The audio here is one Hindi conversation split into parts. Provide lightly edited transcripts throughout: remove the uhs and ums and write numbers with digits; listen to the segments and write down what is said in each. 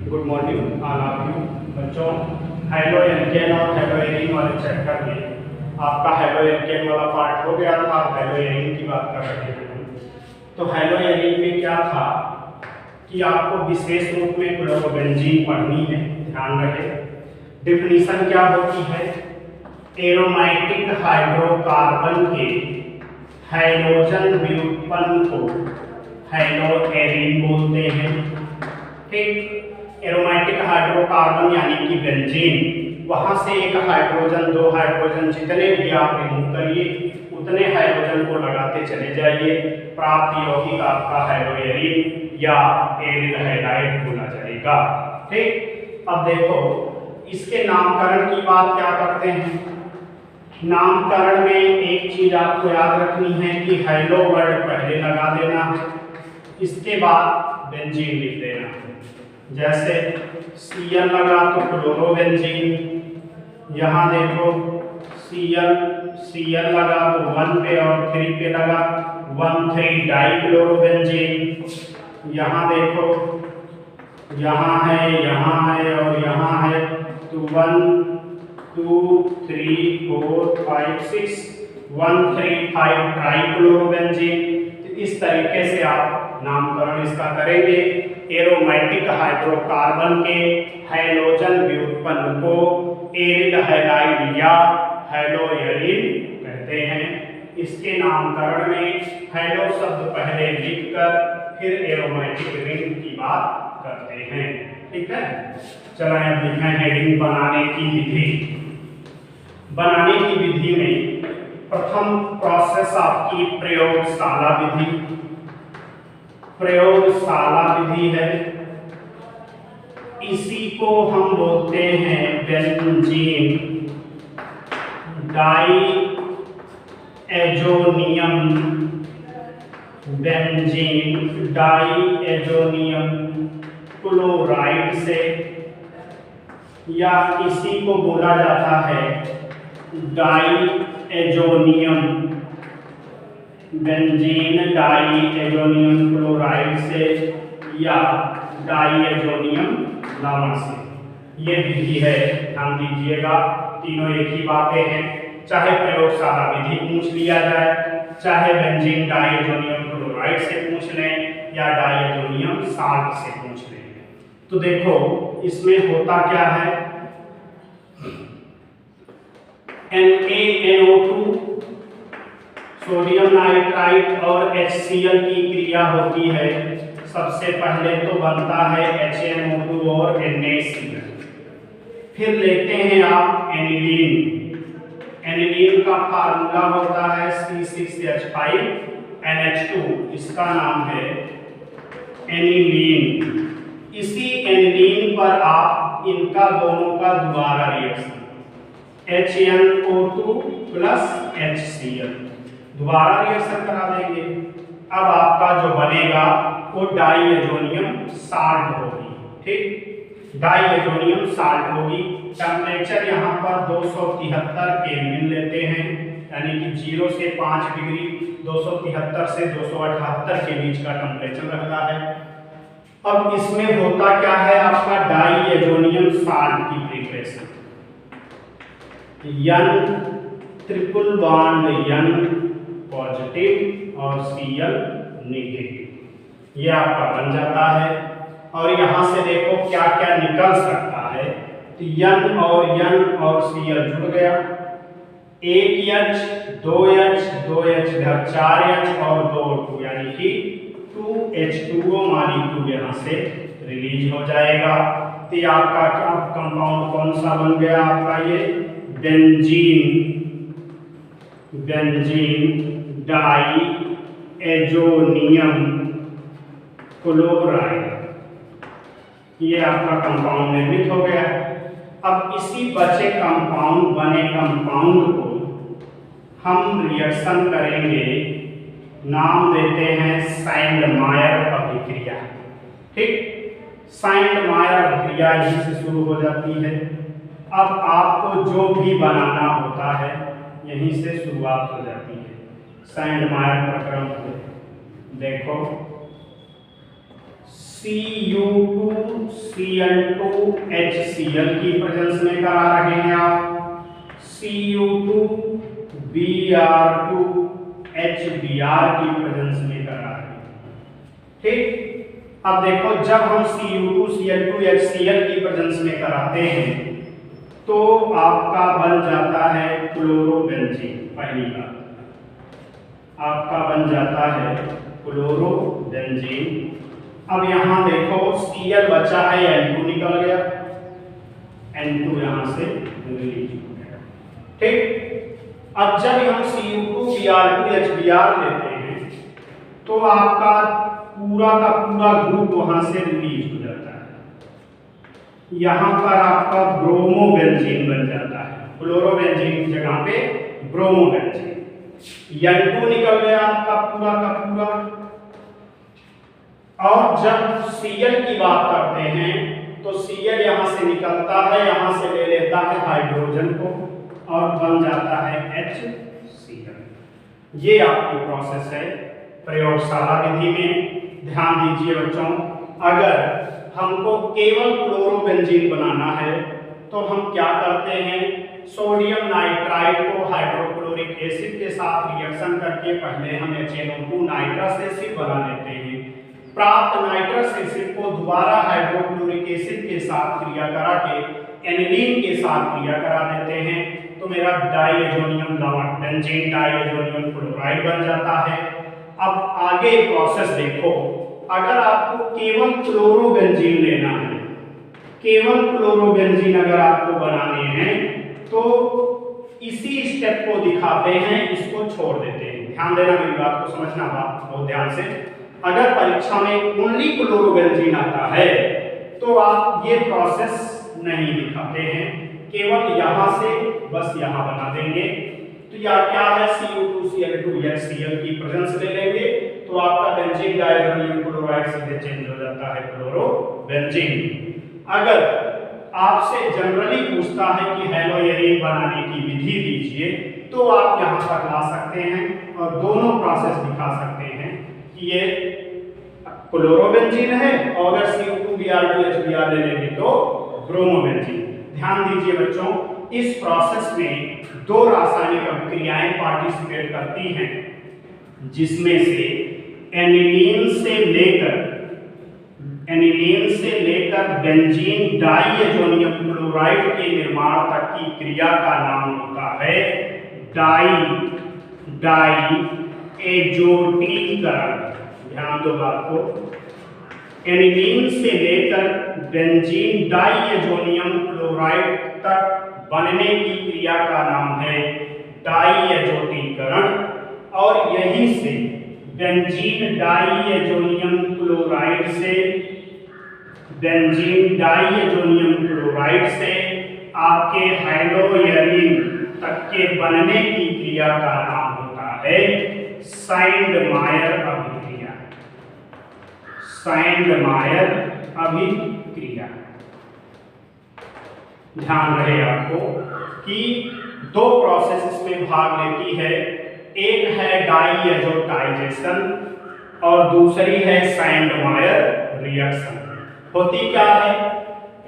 Good morning all of you बच्चों। हेलो एल्केन और हेलो एरीन वाले चैप्टर में आपका हेलो एल्केन वाला पार्ट हो गया था। हेलो एरीन की बात कर रहे हैं। तो हेलो एरीन में क्या था कि आपको विशेष रूप में क्लोरोबेंजीन पढ़नी है, ध्यान रहे। डिफिनीशन क्या होती है? एरोमेटिक हाइड्रोकार्बन के हाइड्रोजन व्युत्पन्न को हेलो एरीन बोलते हैं। ठीक, एरोमेटिक हाइड्रोकार्बन यानी कि बेंजीन, वहां से एक हाइड्रोजन, दो हाइड्रोजन, जितने भी आप रिमूव करिए उतने हाइड्रोजन को लगाते चले जाइए, प्राप्त यौगिक आपका हेलो एरीन या एरिल हैलाइड बोला जाएगा। ठीक, अब देखो इसके नामकरण की बात क्या करते हैं। नामकरण में एक चीज आपको याद रखनी है कि हेलो वर्ड पहले लगा देना है, इसके बाद बेंजीन लिख देना है। जैसे Cl लगा तो क्लोरोबेंजीन, यहाँ देखो Cl लगा तो 1 पे और 3 पे लगा 1,3 डाइक्लोरोबेंजीन। यहाँ देखो यहाँ है और यहाँ है तो 1 2 3 4 5 6 1,3,5 ट्राइक्लोरोबेंजीन। तो इस तरीके से आप नामकरण इसका करेंगे। एरोमेटिक हाइड्रोकार्बन के हैलोजन व्युत्पन्न को एरिल हैलाइड या हेलो एरीन कहते हैं। इसके नामकरण में हेलो शब्द पहले लिखकर फिर एरोमेटिक रिंग की बात करते हैं। ठीक है, चलो अब लिखें हेडिंग बनाने की विधि। बनाने की विधि में प्रथम प्रोसेस आपकी प्रयोगशाला विधि। प्रयोगशाला विधि है, इसी को हम बोलते हैं benzene diazonium. Benzene diazonium chloride से, या इसी को बोला जाता है diazonium, benzene diazonium chloride से या डाई एजोनियम लवण से। ये विधि है, ध्यान दीजिएगा, तीनों एक ही बातें हैं। चाहे प्रयोगशाला विधि पूछ लिया जाए, चाहे बेंजीन डाई एजोनियम क्लोराइड से पूछ लें या डाई एजोनियम साल्ट से पूछ लें। तो देखो इसमें होता क्या है, NaNO2 सोडियम नाइट्राइट और HCl की क्रिया होती है। सबसे पहले तो बनता है HNO2 और NaCl। फिर लेते हैं आप एनिलीन। एनिलीन का फार्मूला होता है C6H5NH2, इसका नाम है एनिलीन। इसी एनिलीन पर आप इनका दोनों का दोबारा रिएक्शन HNO2 प्लस HCl दोबारा रिएक्शन करा देंगे। अब आपका जो बनेगा वो डाई एजोनियम साल्ट होगी। ठीक, डाई एजोनियम साल्ट होगी। टेम्परेचर यहाँ पर 273 केल्विन लेते हैं, यानी कि 0 से 5 डिग्री 273 से 278 के बीच का टेम्परेचर रहता है। अब इसमें होता क्या है, आपका डाई एजोनियम साल्ट की preparation, N triple bond N positive और Cl नेगेटिव, ये आपका बन जाता है। और यहाँ से देखो क्या क्या निकल सकता है, तो N और Cl जुड़ गया, एक H, दो H इधर 4H और 2 यानी कि 2H2O मालिक्यूल यहाँ से रिलीज हो जाएगा। तो आपका क्या कंपाउंड कौन सा बन गया आपका, ये बेंजीन डाई एजोनियम क्लोराइड, ये आपका कंपाउंड निर्मित हो गया। अब इसी बचे कंपाउंड, बने कंपाउंड को हम रिएक्शन करेंगे, नाम देते हैं सैंडमायर अभिक्रिया। ठीक, सैंडमायर अभिक्रिया यहीं से शुरू हो जाती है। अब आपको जो भी बनाना होता है यहीं से शुरुआत हो जाती है। सैंडमायर प्रक्रम को देखो, Cu2Cl2HCl की प्रेजेंस में करा रहे हैं आप, Cu2Br2HBr की प्रेजेंस में करा रहे हैं। ठीक, अब देखो जब हम Cu2Cl2HCl की प्रेजेंस में कराते हैं तो आपका बन जाता है क्लोरोबेंजीन। पहली बात आपका बन जाता है क्लोरोबेंजीन। अब यहां देखो Cl बचा है, N2 निकल गया, N2 यहां से रिलीज हो गया। ठीक, अब जब हम Cu2Br2HBr लेते हैं तो आपका पूरा का पूरा ग्रुप वहां से रिलीज हो जाता है। यहां पर आपका ब्रोमोबेंजीन बन जाता है, क्लोरोबेंजीन की जगह पे ब्रोमोबेंजीन। N2 निकल गया आपका पूरा का पूरा। और जब Cl की बात करते हैं तो Cl यहां से निकलता है, यहां से ले लेता है हाइड्रोजन को और बन जाता है HCl। ये आपकी प्रोसेस है प्रयोगशाला विधि में। ध्यान दीजिए बच्चों, अगर हमको केवल क्लोरोबेंजीन बनाना है तो हम क्या करते हैं, सोडियम नाइट्राइड को हाइड्रोक्लोरिक एसिड के साथ रिएक्शन करके पहले हम HNO2 नाइट्रस एसिड बना लेते हैं। प्राप्त नाइट्रस एसिड को दोबारा हाइड्रोक्लोरिक एसिड के साथ क्रिया करा के एनिलीन के साथ क्रिया करा देते हैं तो मेरा डाइएजोनियम लवण बेंजीन डाइएजोनियम क्लोराइड बन जाता है। अब आगे प्रोसेस देखो, अगर आपको केवल क्लोरोबेंजीन लेना है, केवल क्लोरोबेंजीन अगर आपको बनाने हैं तो इसी स्टेप को दिखाते हैं, इसको छोड़ देते हैं। ध्यान देना, मेरी बात को समझना बहुत ध्यान से। अगर परीक्षा में ओनली क्लोरोबेंजीन आता है तो आप ये प्रोसेस नहीं दिखाते हैं, केवल यहां से बस यहां बना देंगे। तो या क्या है, Cu2Cl2HCl की प्रेजेंस ले लेंगे तो आपका बेंजीन डाइएजोनियम क्लोराइड सीधे चेंज हो जाता है क्लोरोबेंजीन। अगर आपसे जनरली पूछता है कि हैलोजेन बनाने की विधि दीजिए तो आप यहां तक ला सकते हैं और दोनों प्रोसेस दिखा सकते हैं कि ये क्लोरोबेंजीन है और अगर Cu2Br2HBr ले लेंगे तो ब्रोमोबेंजीन। ध्यान दीजिए बच्चों, इस प्रोसेस में दो रासायनिक अभिक्रियाएं पार्टिसिपेट करती हैं, जिसमें से एनिलीन से लेकर बेंजीन डाइएजोनियम क्लोराइड के निर्माण तक की क्रिया का नाम होता है डाइएजोटीकरण। ध्यान दो बात को, एनिलीन से लेकर बेंजीन डाइएजोनियम क्लोराइड तक बनने की क्रिया का नाम है डाइएजोटीकरण। और यहीं से बेंजीन डाइएजोनियम क्लोराइड से आपके हैलोजेन तक के बनने की क्रिया का नाम होता है सैंडमायर अभिक्रिया। सैंडमायर अभिक्रिया। ध्यान रहे आपको कि दो प्रोसेस इसमें भाग लेती है, एक है डाइएजोटाइजेशन और दूसरी है सैंडमायर रिएक्शन। होती क्या है,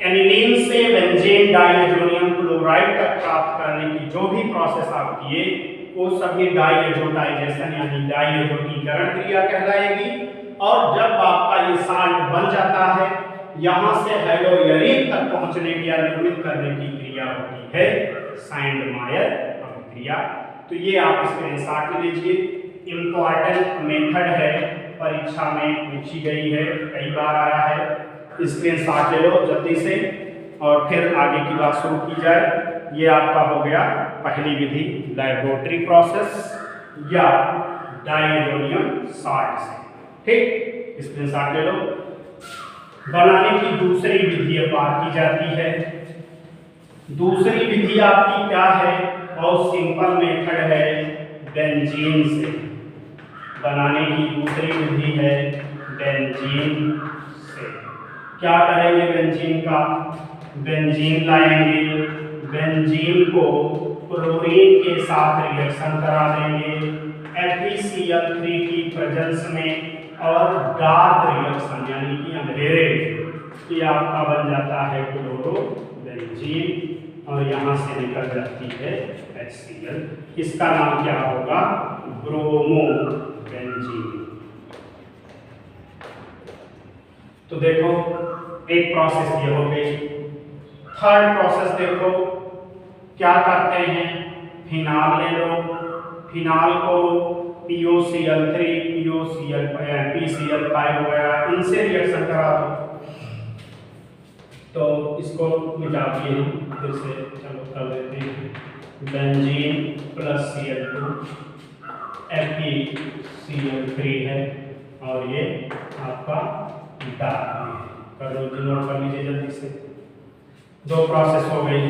एनिलीन से बेंजीन डाइएजोनियम क्लोराइड तक प्राप्त करने की जो भी प्रोसेस आप किए वो सभी डाइएजोटाइजेशन यानी डाइएजोटीकरण क्रिया कहलाएगी। और जब आपका ये साल्ट बन जाता है, यहां से हैलोजेन तक पहुंचने की या निर्मित करने की क्रिया होती है सैंडमायर अभिक्रिया। तो ये आप स्क्रीनशॉट ले लीजिए, इंपॉर्टेंट मेथड है, परीक्षा में पूछी गई है, कई बार आया है। स्क्रीनशॉट ले लो जल्दी से और फिर आगे की बात शुरू की जाए। ये आपका हो गया पहली विधि लैबोरेटरी प्रोसेस या डाइएजोनियम साल्ट से। ठीक, स्क्रीनशॉट ले लो। बनाने की दूसरी विधि अब बात की जाती है। दूसरी विधि आपकी क्या है, बहुत सिंपल मेथड है, बेंजीन से बनाने की दूसरी विधि है बेंजीन से। क्या करेंगे बेंजीन का, बेंजीन लाएंगे, बेंजीन को क्लोरीन के साथ रिएक्शन करा देंगे, FeCl3 की प्रेजेंस में और डार्क रिएक्शन यानी कि अंधेरे, ये आपका बन जाता है क्लोरोबेंजीन और यहाँ से निकल जाती है HCl। इसका नाम क्या होगा? ब्रोमोबेंजीन। तो देखो एक प्रोसेस ये हो गई। थर्ड प्रोसेस देखो क्या करते हैं, फिनाल ले लो, फिनाल को POCl3 PCl5 वगैरह इनसे रिएक्शन करा दो। तो इसको मिटा दिए हम फिर से, चलो कर देते हैं। बेंजीन प्लस Cl2 FeCl3 है और ये आपका डार्क है। कर लो, नोट कर लीजिए जल्दी से। दो प्रोसेस हो गई।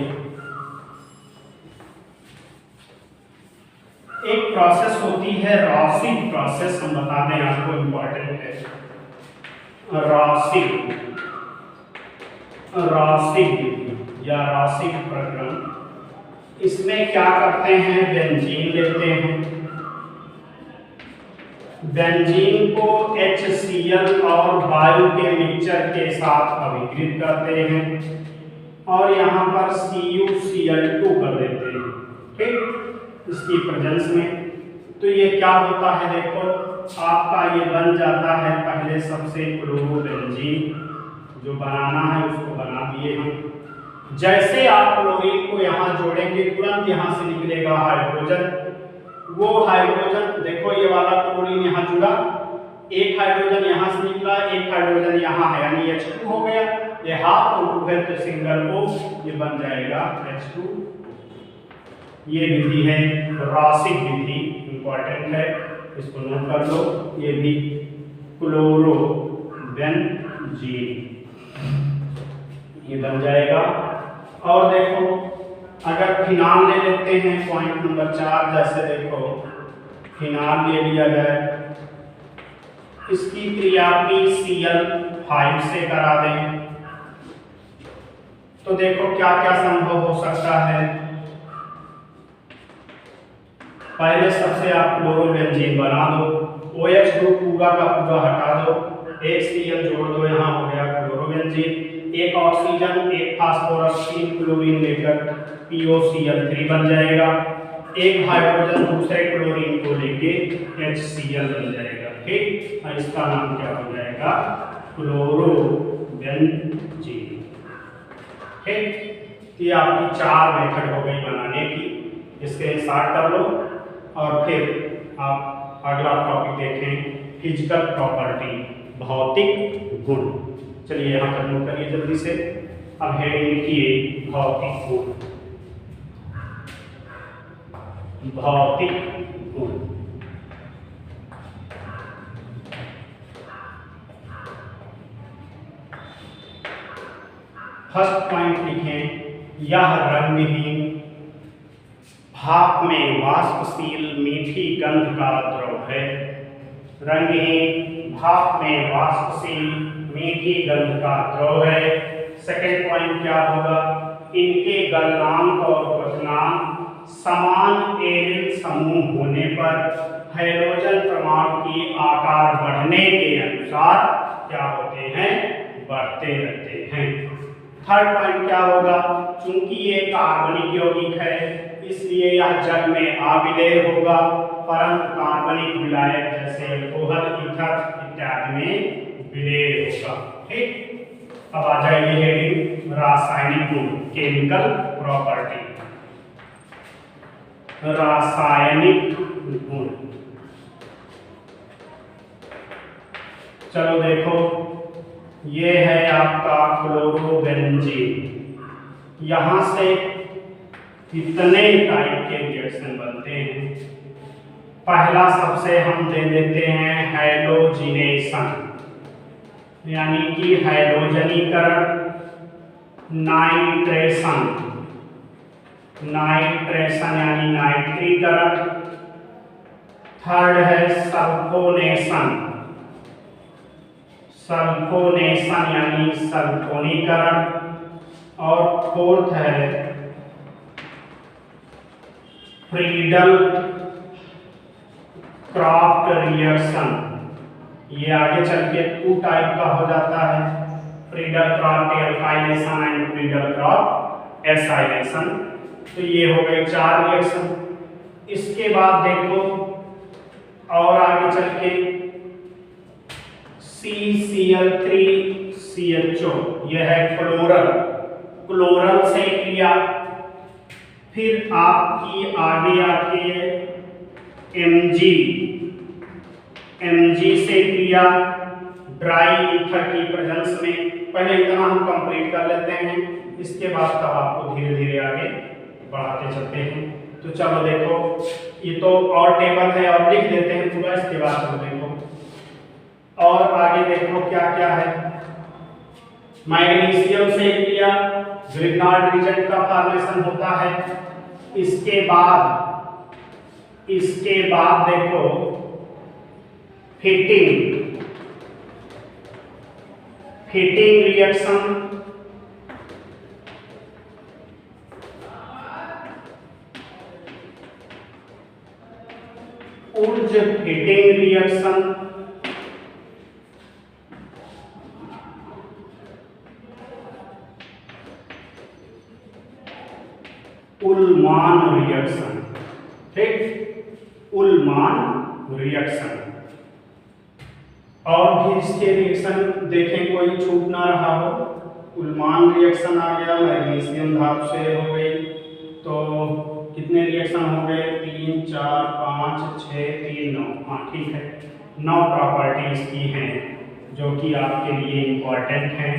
एक प्रोसेस होती है रॉसिक प्रोसेस, हम बता दें आपको, इंपॉर्टेंट है। रॉसिक या रॉसिक प्रक्रम, इसमें क्या करते हैं, बेंजीन लेते हैं, बेंजीन को HCl और वायु के मिक्सचर के साथ अभिकृत करते हैं और यहाँ पर CuCl2 कर देते हैं, ठीक, इसकी प्रेजेंस में। तो ये क्या होता है, देखो आपका ये बन जाता है पहले सबसे क्लोरोबेंजीन, जो बनाना है उसको बना दिए हम। जैसे आप क्लोरीन को यहाँ जोड़ेंगे तुरंत यहाँ से निकलेगा हाइड्रोजन। वो हाइड्रोजन देखो, ये वाला क्लोरीन यहाँ जुड़ा, एक हाइड्रोजन यहाँ से निकला, एक हाइड्रोजन यहाँ है, यानी H2 हो गया। ये हाफ O2 है तो सिंगल O, ये बन जाएगा H2। ये विधि है रॉसिक विधि, इंपॉर्टेंट है, इसको नोट कर लो। ये भी क्लोरोबेंजीन ये बन जाएगा। और देखो अगर फिनाल ले लेते हैं, पॉइंट नंबर 4, जैसे देखो फिनाल ले लिया जाए, इसकी क्रिया PCl5 से करा दें, तो देखो क्या क्या संभव हो सकता है। पहले सबसे आप क्लोरोबेंजीन बना दो, OH ग्रुप पूरा का पूरा हटा दो, एक Cl जोड़ दो, यहाँ हो गया क्लोरोबेंजीन। एक ऑक्सीजन, एक फास्फोरस, 3 क्लोरीन लेकर POCl3 बन जाएगा। एक हाइड्रोजन दूसरे क्लोरीन को लेके HCl बन जाएगा, ठीक। और इसका नाम क्या हो जाएगा, क्लोरोबेंजीन, ठीक। ये आपकी 4 मेथड हो गई बनाने की, इसके स्टार्ट कर लो और फिर आप अगला टॉपिक देखें, फिजिकल प्रॉपर्टी, भौतिक गुण। चलिए यहाँ पर नोट करिए जल्दी से। अब हेडिंग लिखिए भौतिक गुण। भौतिक गुण, फर्स्ट पॉइंट लिखें, यह रंगहीन, भाप में वाष्पशील मीठी गंध का द्रव है। रंगहीन, भाप में वाष्पशील मीठी गंध का द्रव है। सेकेंड पॉइंट क्या होगा, इनके गलनांक और क्वथनांक समान एरिल समूह होने पर हाइड्रोजन परमाणु की आकार बढ़ने के अनुसार क्या होते हैं, बढ़ते रहते हैं। थर्ड पॉइंट क्या होगा, चूंकि ये कार्बनिक यौगिक है इसलिए यह जल में अविलेय होगा, परंतु कार्बनिक विलायक जैसे अल्कोहल, ईथर इत्यादि में विलेय होगा, ठीक। अब आ जाएगी हेडिंग रासायनिक गुण, केमिकल प्रॉपर्टी। रासायनिक गुण, चलो देखो ये है आपका क्लोरोबेंजीन, यहां से कितने टाइप के रिएक्शन बनते हैं। पहला सबसे हम दे देते हैं हैलोजिनेशन, यानी कि हैलोजनीकरण, नाइट्रेशन, नाइट्रेशन यानी नाइट्रीकरण। थर्ड है सल्फोनेशन, सल्फोनेशन यानी सल्फोनीकरण। और फोर्थ है फ्रीडल क्राफ्ट रिएक्शन, ये आगे चल के 2 टाइप का हो जाता है, Friedel crop alkylation and Friedel crop acylation. तो ये हो गई 4 रिएक्शन। इसके बाद देखो और आगे चल के CCl3CHO, यह है क्लोरल, क्लोरल से क्रिया। फिर आपकी आगे आके Mg से क्रिया ड्राई ईथर की प्रेजेंस में। पहले इतना हम कंप्लीट कर लेते हैं, इसके बाद तब आपको धीरे धीरे आगे बढ़ाते चलते हैं। तो चलो देखो, ये तो और टेबल है और लिख देते हैं पूरा, इसके बाद चलो देखो और आगे देखो क्या क्या है। मैग्नीशियम से क्रिया ग्रिग्नार्ड रीजेंट का फॉर्मेशन होता है। इसके बाद देखो फिटिंग रिएक्शन, उर्ज फिटिंग रिएक्शन, उल्मान रिएक्शन। ठीक, उल्मान रिएक्शन। और भी इसके रिएक्शन देखें, कोई छूट ना रहा हो। उल्मान रिएक्शन आ गया, मैग्नीशियम धातु से हो गई, तो कितने रिएक्शन हो गए? 3 4 5 6 3 9। हाँ ठीक है, 9 प्रॉपर्टी इसकी हैं जो कि आपके लिए इम्पोर्टेंट हैं।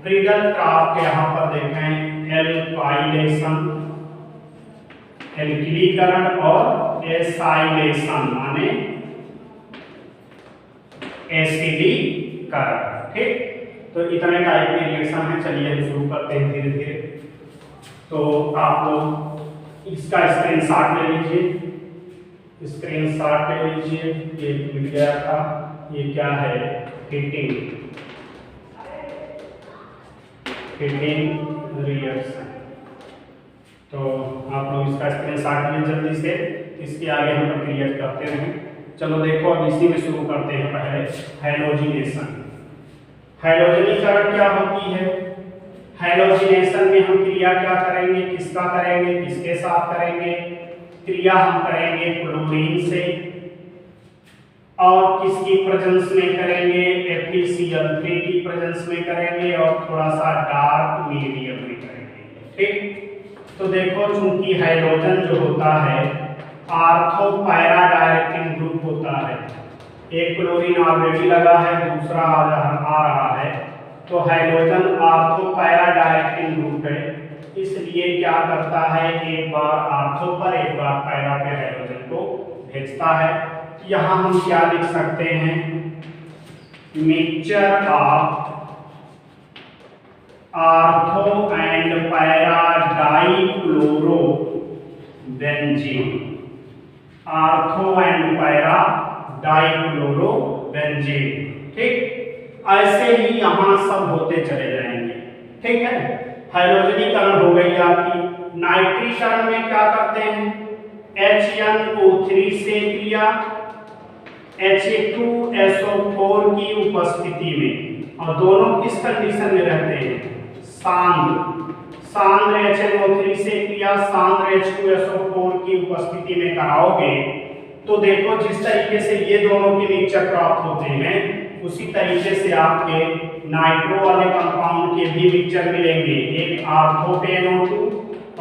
फ्रीडल क्रॉप के यहाँ पर देखें एल्काइलेशन, एल्किलीकरण, और एसाइलेशन माने एसिडीकरण। ठीक, तो इतने टाइप के रिएक्शन हैं। चलिए हम शुरू करते हैं धीरे धीरे। तो आप लोग इसका स्क्रीनशॉट ले लीजिए, स्क्रीनशॉट ले लीजिए। ये मिल गया था, ये क्या है? Fitting reaction. तो आप लोग इसका स्क्रीनशॉट लें जल्दी से, इसके आगे हम प्रक्रिया करते रहें। चलो देखो, अब इसी में शुरू करते हैं। पहले हैलोजिनेशन। हैलोजनीकरण क्या होती है? हैलोजिनेशन में हम क्रिया क्या करेंगे, किसका करेंगे, किसके साथ करेंगे? क्रिया हम करेंगे क्लोरीन से, और किसकी प्रेजेंस में करेंगे? FeCl3 की प्रेजेंस में करेंगे, और थोड़ा सा डार्क मीडियम में करेंगे। ठीक, तो देखो चूंकि हाइड्रोजन जो होता है आर्थो पैरा डायरेक्टिंग ग्रुप होता है, एक क्लोरीन ऑलरेडी लगा है, दूसरा आ रहा है, तो hydrogen ortho para directing group है। इसलिए क्या करता है, एक बार आर्थो पर एक बार पैरा पे हाइड्रोजन को भेजता है। यहाँ हम क्या लिख सकते हैं? Mixture of ortho and para dichloro benzene, ortho and para dichloro benzene. ठीक, ऐसे ही यहाँ सब होते चले जाएंगे। ठीक है, हाइड्रोजनीकरण हो गई आपकी। नाइट्रीकरण में क्या करते हैं? HNO3 से क्रिया Ha2SO4 की उपस्थिति में, और दोनों किस कंडीशन में रहते हैं? सांद्र HNO3 से क्रिया सांद्र H2SO4 की उपस्थिति में कराओगे तो देखो जिस तरीके से ये दोनों के मिक्सचर प्राप्त होते हैं, उसी तरीके से आपके नाइट्रो वाले कंपाउंड के भी मिक्सचर मिलेंगे। एक आर्थो पे NO2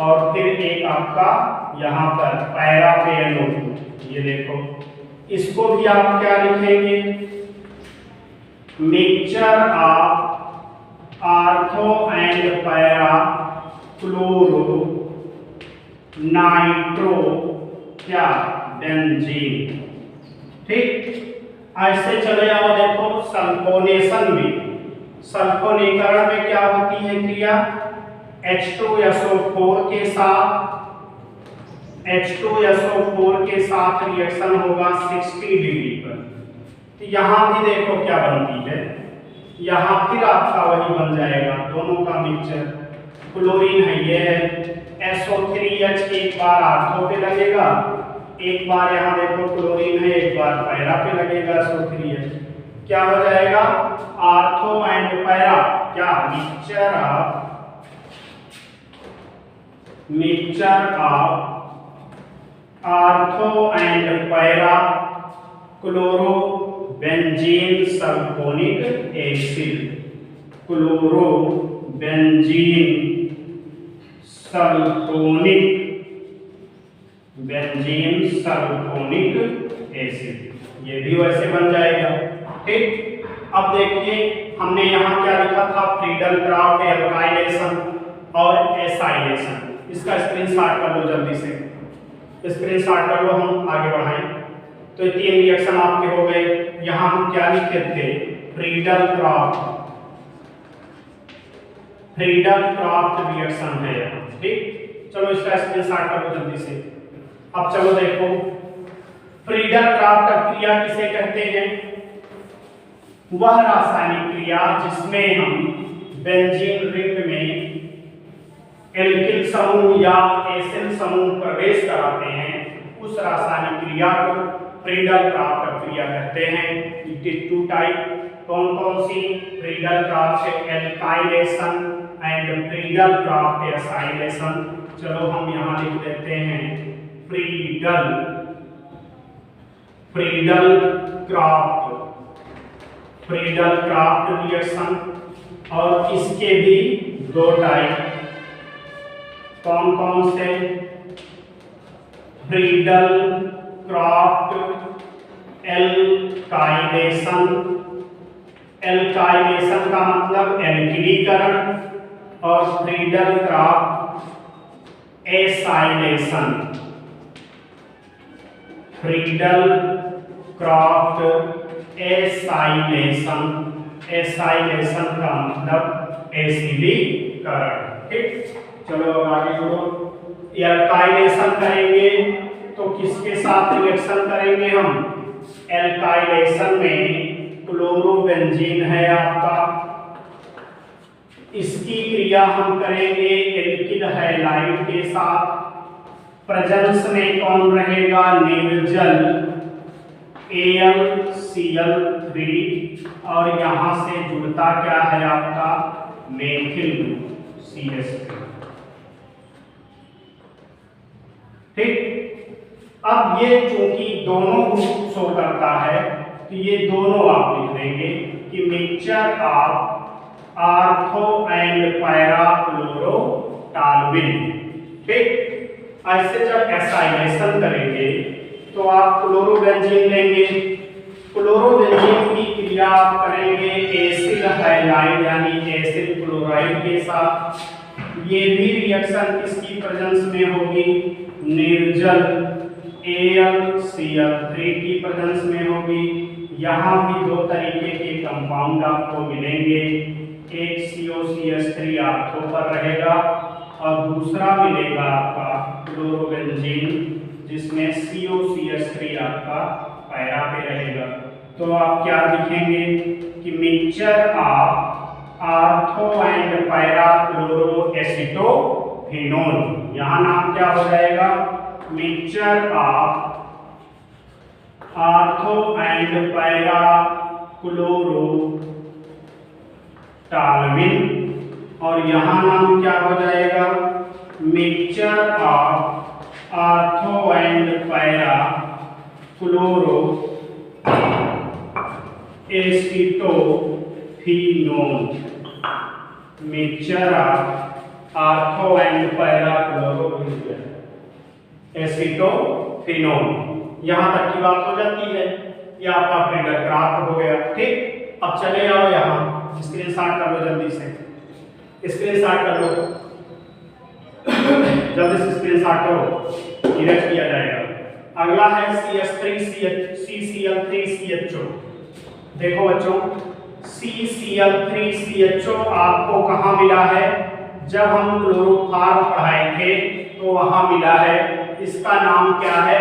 और फिर एक आपका यहाँ पर पैरा पे NO2। ये देखो, इसको भी आप क्या लिखेंगे? Mixture of ortho and para chloro nitro क्या बेंजीन। ठीक, ऐसे चले आओ। देखो सल्फोनेशन में, सल्फोनीकरण में क्या होती है क्रिया? H2SO4 के साथ रिएक्शन होगा 60 डिग्री पर। तो यहाँ भी देखो क्या बनती है, यहाँ फिर आपका वही बन जाएगा, दोनों का मिक्सचर। क्लोरीन है ये SO3H, एक बार आर्थो पे लगेगा, एक बार यहाँ देखो क्लोरीन है, एक बार पैरा पे लगेगा SO3H। क्या हो जाएगा, आर्थो एंड पैरा, क्या mixture of ortho and para chloro benzene sulphonic acid, chloro benzene sulphonic acid, ये भी वैसे बन जाएगा। ठीक, अब देखिए हमने यहाँ क्या लिखा था, फ्रीडल क्राफ्ट एल्काइलेशन और एसाइलेशन, इसका स्क्रीनशॉट कर लो जल्दी से, स्क्रीनशॉट कर लो, हम आगे बढ़ाएं। तो ये 3 रिएक्शन आपके हो गए। यहाँ हम क्या लिखे थे, फ्रीडल क्राफ्ट रिएक्शन है यहाँ। ठीक, चलो इसका स्क्रीनशॉट कर लो जल्दी से। अब चलो देखो, फ्रीडल क्राफ्ट क्रिया किसे कहते हैं, वह रासायनिक क्रिया जिसमें हम बेंजीन रिंग में एल्किल समूह या एसिल समूह प्रवेश कराते हैं, उस रासायनिक क्रिया को फ्रीडल क्राफ्ट क्रिया कहते हैं। इट इज 2 टाइप, कौन कौन सी, Friedel Craft alkylation and Friedel Craft acylation. चलो हम यहाँ लिख देते हैं फ्रीडल क्राफ्ट रिएक्शन, और इसके भी 2 टाइप, कौन कौन से, फ्रीडल क्राफ्ट एल्काइलेशन, एल्काइलेशन का मतलब एल्किलीकरण, और Friedel Craft acylation, Friedel Craft acylation का मतलब एसिडीकरण। ठीक, चलो अब आगे बढ़ो। एल्काइलेशन करेंगे तो किसके साथ रिएक्शन करेंगे हम, एल्काइलेशन में क्लोरोबेंजीन है आपका, इसकी क्रिया हम करेंगे एल्किल हैलाइड के साथ। प्रेजेंस में कौन रहेगा, निर्जल AlCl3, और यहां से जुड़ता क्या है आपका, मेथिल CH3। ठीक, अब ये चूंकि दोनों ग्रुप शो करता है तो ये दोनों आप लिख देंगे कि mixture of ortho and para chloro toluene. ठीक, ऐसे जब एसाइलेशन करेंगे तो आप क्लोरोबेंजीन लेंगे, क्लोरोबेंजीन की क्रिया आप करेंगे एसिल हैलाइड यानी एसिल क्लोराइड के साथ। ये भी रिएक्शन किसकी प्रेजेंस में होगी, निर्जल AlCl3 की प्रेजेंस में होगी। यहाँ भी 2 तरीके के कंपाउंड आपको मिलेंगे, एक COCH3 आर्थो पर रहेगा और दूसरा मिलेगा आपका क्लोरोबेंजीन जिसमें COCH3 आपका पैरा पे रहेगा। तो आप क्या लिखेंगे कि mixture of ortho and para chloro acetophenol, यहाँ नाम क्या हो जाएगा, mixture of ortho and para chloro toluene, और यहाँ नाम क्या हो जाएगा, mixture of ortho and para chloro acetophenol, mixture of ortho and para chloro acetophenol. यहां तक की बात हो जाती है, ये आपका फ्रीडल क्राफ्ट हो गया। ठीक, अब चले आओ यहाँ, स्क्रीनशॉट कर लो जल्दी से, स्क्रीनशॉट कर लो जल्दी से, स्क्रीनशॉट करो, इरेज किया जाएगा। अगला है CCl3CHO। देखो बच्चों, CCl3CHO आपको कहाँ मिला है, जब हम क्लोरोफॉर्म पढ़ाए थे तो वहां मिला है। इसका नाम क्या है,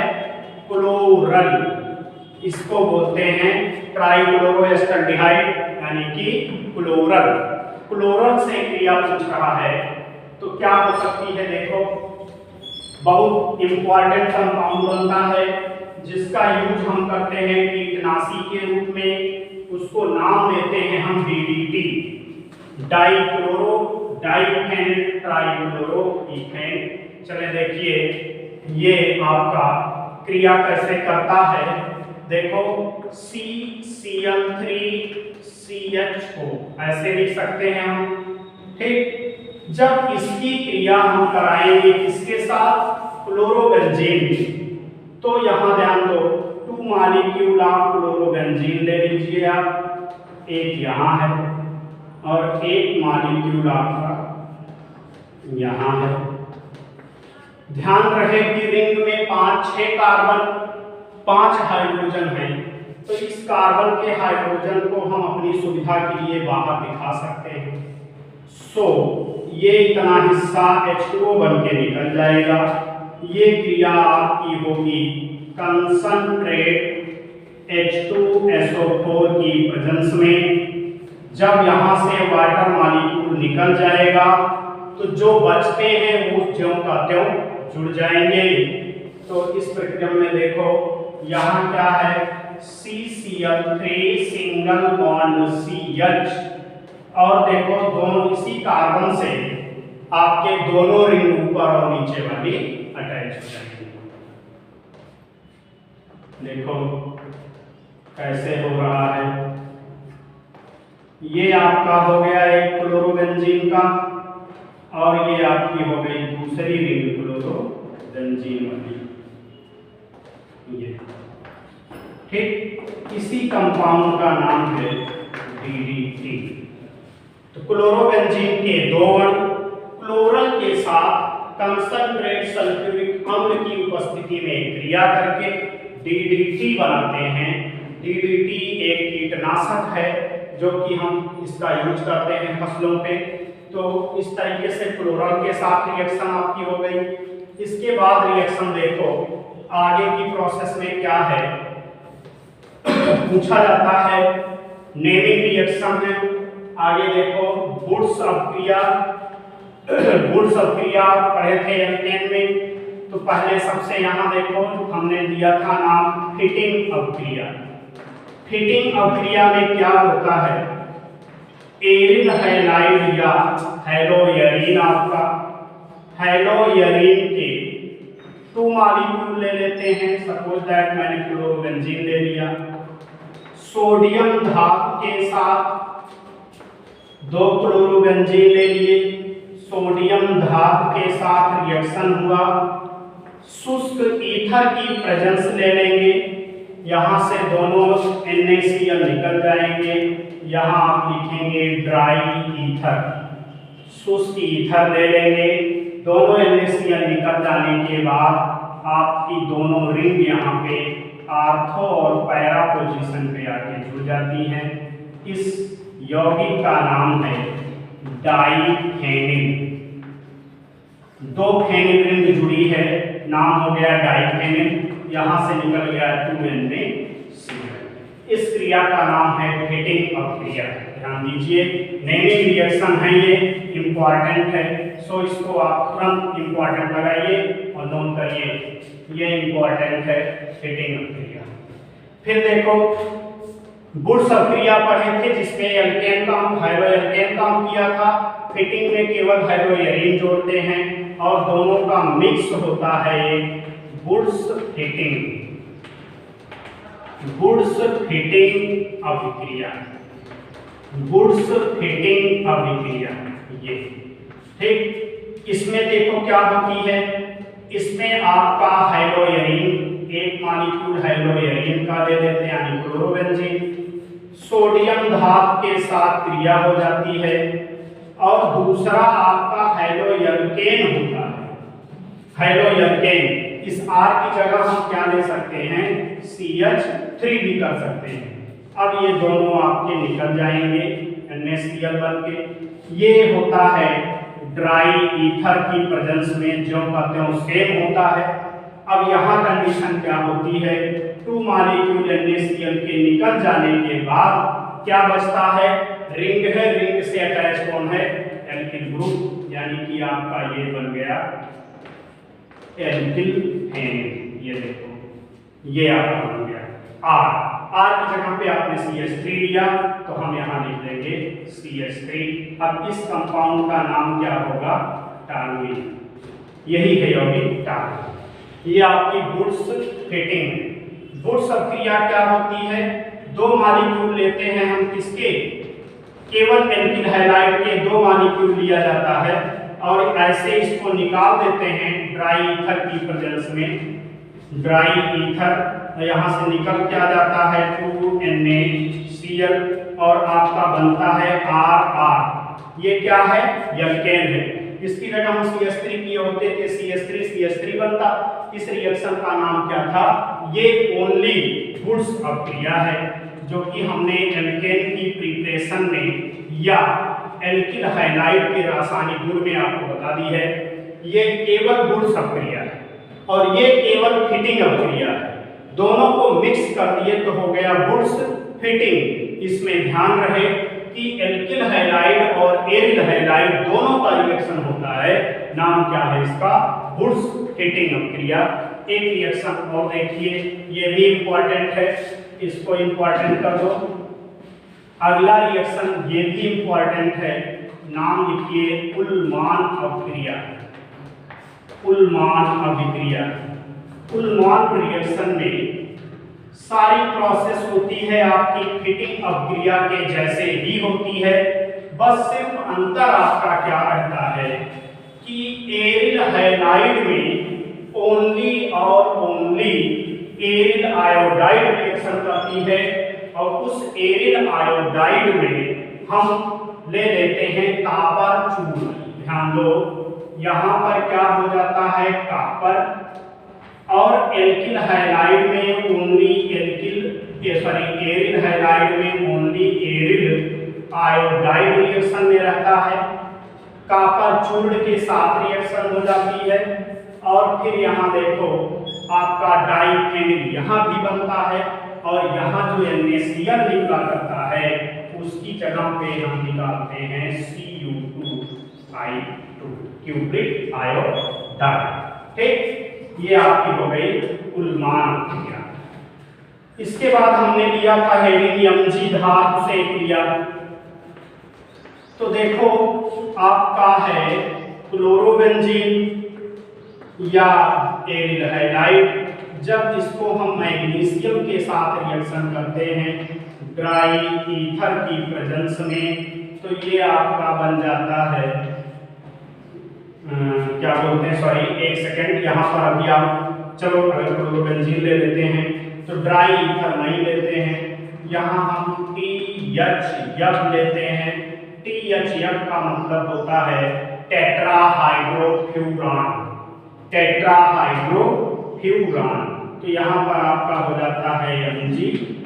क्लोरल, इसको बोलते हैं ट्राइक्लोरोएस्टल्डिहाइड यानी कि क्लोरल। क्लोरल से क्रिया पूछ रहा है तो क्या हो सकती है, देखो बहुत इंपॉर्टेंट कंपाउंड बनता है जिसका यूज हम करते हैं कीटनाशी के रूप में, उसको नाम देते हैं हम DDT, dichloro diphenyl trichloro ethane. चले देखिए ये आपका क्रिया कैसे करता है। देखो CCl3CH4 ऐसे लिख सकते हैं हम, ठीक। जब इसकी क्रिया हम कराएंगे किसके साथ, क्लोरोबेंजीन, तो यहां ध्यान दो 2 मॉलिक्यूल ऑफ क्लोरोबेंजीन ले लीजिए आप, एक यहां है और एक मॉलिक्यूल आपका यहां है। ध्यान रहे कि रिंग में 5-6 कार्बन 5 हाइड्रोजन हैं, तो इस कार्बन के हाइड्रोजन को हम अपनी सुविधा के लिए बाहर दिखा सकते हैं। ये इतना हिस्सा H2O बन के निकल जाएगा। ये क्रिया आपकी होगी कंसंट्रेट H2SO4 की प्रेजेंस में। जब यहां से वाटर मॉलिक्यूल निकल जाएगा तो जो बचते हैं वो ज्यों का त्यों जुड़ जाएंगे। तो इस प्रक्रिया में देखो यहाँ क्या है, CCl3 सिंगल बॉन्ड CH, और देखो दोनों इसी कार्बन से आपके दोनों रिंग ऊपर और नीचे वाली अटैच हो जाएंगी। देखो कैसे हो रहा है। ये आपका हो गया एक क्लोरोबेंजीन का, और ये आपकी हो गई दूसरी रिंग क्लोरोबेंजीन वाली, ये ठीक। इसी कंपाउंड का नाम है DDT। तो क्लोरोबेंजीन के 2 अणु क्लोरल के साथ कंसंट्रेट सल्फ्यूरिक अम्ल की उपस्थिति में क्रिया करके DDT बनाते हैं। DDT एक कीटनाशक है जो कि हम इसका यूज करते हैं फसलों पे। तो इस तरीके से क्लोरल के साथ रिएक्शन आपकी हो गई। इसके बाद रिएक्शन देखो आगे की प्रोसेस में क्या है, पूछा जाता है नेमिंग रिएक्शन में। आगे देखो वुड्स अपक्रिया, वुड्स अपक्रिया पढ़े थे एल्केन में। तो पहले सबसे यहाँ देखो हमने दिया था नाम फिटिंग अपक्रिया। फिटिंग अपक्रिया में क्या होता है, एरिल हैलाइड या हैलोयरीन, आपका हैलोयरीन के 2 मॉलिक्यूल ले लेते हैं। सपोज दैट मैंने क्लोरोबेंजीन ले लिया, सोडियम धातु के साथ 2 क्लोरोबेंजीन ले लिए, सोडियम धातु के साथ रिएक्शन हुआ, शुष्क ईथर की प्रेजेंस ले लेंगे, यहाँ से दोनों NaCl निकल जाएंगे। यहाँ आप लिखेंगे ड्राई ईथर, शुष्क ईथर ले लेंगे। दोनों NaCl निकल जाने के बाद आपकी दोनों रिंग यहाँ पे आर्थो और पैरा पोजीशन पे आके जुड़ जाती हैं। इस यौगिक का नाम है डाइफेनिल। 2 फेनिल रिंग जुड़ी है, नाम हो गया डाइफेनिल, यहाँ से निकल गया 2NaCl। इस क्रिया का नाम है फिटिंग अपक्रिया। ध्यान दीजिए नेमिंग रिएक्शन है, ये इंपॉर्टेंट है। सो इसको आप तुरंत इंपॉर्टेंट लगाइए और नोट करिए, ये इंपॉर्टेंट है फिटिंग अपक्रिया। फिर देखो वुड्स अपक्रिया पढ़े थे जिसमें एल्केन का हाइड्रोएल्केन काम किया था। फिटिंग में केवल हाइड्रोएरीन जोड़ते हैं और दोनों का मिक्स होता है एक वुड्स फिटिंग, वुड्स फिटिंग अभिक्रिया, वुड्स फिटिंग अभिक्रिया। ये ठीक, इसमें देखो क्या होती है, इसमें आपका हाइड्रोएरीन, एक मॉलिक्यूल हाइड्रोएरीन का ले लेते हैं यानी क्लोरोबेंजीन, सोडियम धातु के साथ क्रिया हो जाती है, और दूसरा आपका हाइड्रोएल्केन होता है। हाइड्रोएल्केन, इस R की जगह हम क्या ले सकते हैं, CH3 भी कर सकते हैं। अब ये दोनों आपके निकल जाएंगे NaCl बन के। ये होता है ड्राई ईथर की प्रेजेंस में, ज्यों का त्यों सेम होता है। अब यहाँ कंडीशन क्या होती है, 2 मॉलिक्यूल NaCl के निकल जाने के बाद क्या बचता है, रिंग है, रिंग से अटैच कौन है, एल्किल ग्रुप, यानी कि आपका ये बन गया एल्किल फेनिल। ये देखो ये आपका बन गया R। R की जगह पे आपने CH3 लिया तो हम यहाँ लिख देंगे CH3। अब इस कंपाउंड का नाम क्या होगा? टॉलुइन। यही है यौगिक टॉलुइन। ये आपकी वुड्स फिटिंग है। वुड्स अभिक्रिया क्या होती है? दो मॉलिक्यूल लेते हैं हम, किसके? केवल एल्किल हैलाइड के दो मॉलिक्यूल लिया जाता है और ऐसे इसको निकाल देते हैं ड्राई ईथर की प्रेजेंस में। ड्राई ईथर यहाँ से निकल के आ जाता है 2NaCl और आपका बनता है RR। ये क्या है? एल्केन है। इसकी जगह हम CH3 किए होते थे, CH3 बनता। इस रिएक्शन का नाम क्या था? ये ओनली वुड्स अभिक्रिया है, जो कि हमने एल्केन की प्रिपरेशन में या एल्किल हाइलाइड के रासायनिक गुण में आपको बता दी है। ये केवल वुड्स अभिक्रिया है और ये केवल फिटिंग अभिक्रिया है। दोनों को मिक्स कर दिए तो हो गया वुड्स फिटिंग। इसमें ध्यान रहे कि एल्किल हैलाइड और एरिल हैलाइड दोनों का रिएक्शन होता है। नाम क्या है इसका? वुड्स फिटिंग अभिक्रिया। एक रिएक्शन और देखिए, ये भी इंपॉर्टेंट है, इसको इंपॉर्टेंट कर दो। अगला रिएक्शन ये भी इंपॉर्टेंट है, नाम लिखिए उल्मान अभिक्रिया। उल्मान अभिक्रिया। उल्मान रिएक्शन में सारी प्रोसेस होती है आपकी फिटिंग अभिक्रिया के जैसे ही होती है, बस सिर्फ अंतर आपका क्या रहता है कि एरिल हैलाइड में ओनली और ओनली एरिल आयोडाइड रिएक्शन करती है और उस एरिल आयोडाइड में हम ले लेते हैं कॉपर चूर्ण। ध्यान दो, यहाँ पर क्या हो जाता है? कॉपर। और एल्किल हैलाइड में ओनली एरिल हैलाइड में ओनली एरिल आयोडाइड रिएक्शन में रहता है। कॉपर चूर्ण के साथ रिएक्शन हो जाती है और फिर यहाँ देखो आपका डाइफेनिल यहाँ भी बनता है और यहाँ जो NaCl निकला करता है उसकी जगह पे हम निकालते हैं Cu2I2 क्यूप्रिक आयोडाइड। ठीक, ये आपकी हो गई उल्मान अभिक्रिया। इसके बाद हमने लिया था Mg धातु से क्रिया। तो देखो आपका है क्लोरोबेंजीन या एरिल हैलाइड। जब इसको हम मैग्नीशियम के साथ रिएक्शन करते हैं ड्राई ईथर की प्रेजेंस में, तो ये आपका बन जाता है क्या बोलते हैं, सॉरी एक सेकेंड, यहाँ पर अभी आप चलो अगर क्लोरोबेंजीन ले लेते हैं तो ड्राई ईथर नहीं लेते हैं, यहाँ हम THF लेते हैं। THF का मतलब होता है टेट्राहाइड्रोफ्यूरान। टेट्राहाइड्रोफ्यूरान, तो यहाँ पर आपका हो जाता है MgCl।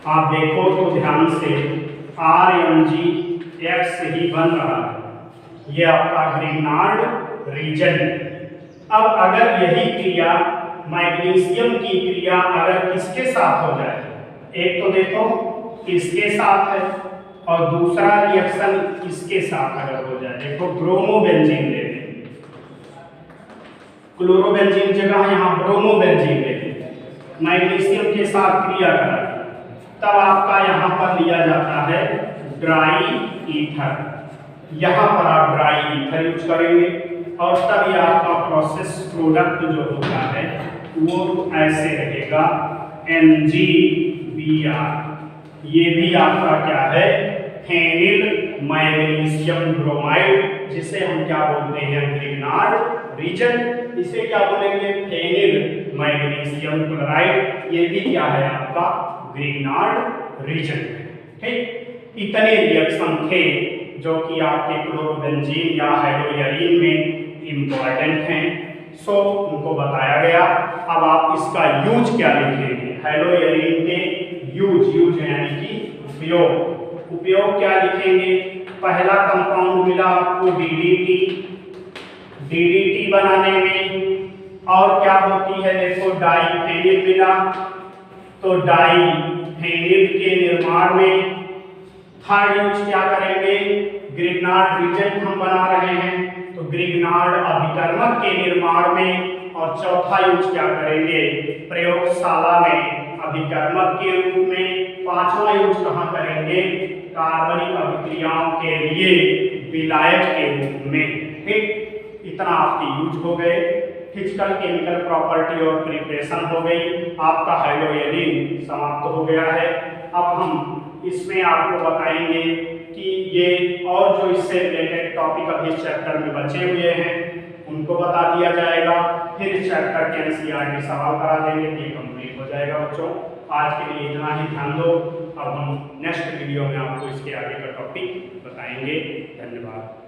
आप देखो तो ध्यान से RMgX ही बन रहा है, ये आपका ग्रिग्नार्ड रीजन। अब अगर यही क्रिया मैग्नीशियम की क्रिया अगर किसके साथ हो जाए, एक तो देखो इसके साथ है और दूसरा रिएक्शन इसके साथ अगर हो जाए, देखो ब्रोमोबेंजीन ले लें, क्लोरोबेंजीन जगह यहाँ ब्रोमोबेंजीन ले लें, मैग्नीशियम के साथ क्रिया करें, तब आपका यहाँ पर लिया जाता है ड्राई ईथर। यहाँ पर आप ड्राई ईथर यूज करेंगे और तब ये आपका प्रोसेस प्रोडक्ट जो होता है वो ऐसे रहेगा MgBr। ये भी आपका क्या है? फेनिल मैग्नीशियम ब्रोमाइड, जिसे हम क्या बोलते हैं? Grignard reagent. इसे क्या बोलेंगे? Phenyl magnesium chloride. ये भी क्या है? आपका ग्रिग्नार्ड रीजन। ठीक, इतने रिएक्शन थे जो कि आपके क्लोरोबेंजीन या हाइड्रोजन में इंपॉर्टेंट हैं, सो उनको बताया गया। अब आप इसका यूज क्या लिखेंगे? हाइड्रोजन के यूज यानी कि उपयोग क्या लिखेंगे? पहला कंपाउंड मिला आपको DDT बनाने में, और क्या होती है देखो डाइफेनिल मिला, तो डाइफेनिल के निर्माण में। थर्ड यूज क्या करेंगे? ग्रिग्नार्ड रीजन हम बना रहे हैं तो ग्रिग्नार्ड अभिकर्मक के निर्माण में। और चौथा यूज क्या करेंगे? प्रयोगशाला में अभिकर्मक के रूप में। पांचवा यूज कहाँ करेंगे? कार्बनिक अभिक्रियाओं के लिए विलायक के रूप में। ठीक, इतना आपके यूज हो गए। फिजिकल केमिकल प्रॉपर्टी और प्रिपरेशन हो गई। आपका हाइड्रोजन समाप्त हो गया है। अब हम इसमें आपको बताएंगे कि ये और जो इससे रिलेटेड टॉपिक अभी इस चैप्टर में बचे हुए हैं उनको बता दिया जाएगा। फिर इस चैप्टर के एनसीईआरटी सवाल करा देंगे, ये कंप्लीट हो जाएगा बच्चों। आज के लिए इतना ही, ध्यान दो। अब हम नेक्स्ट वीडियो में आपको इसके आगे का टॉपिक बताएंगे। धन्यवाद।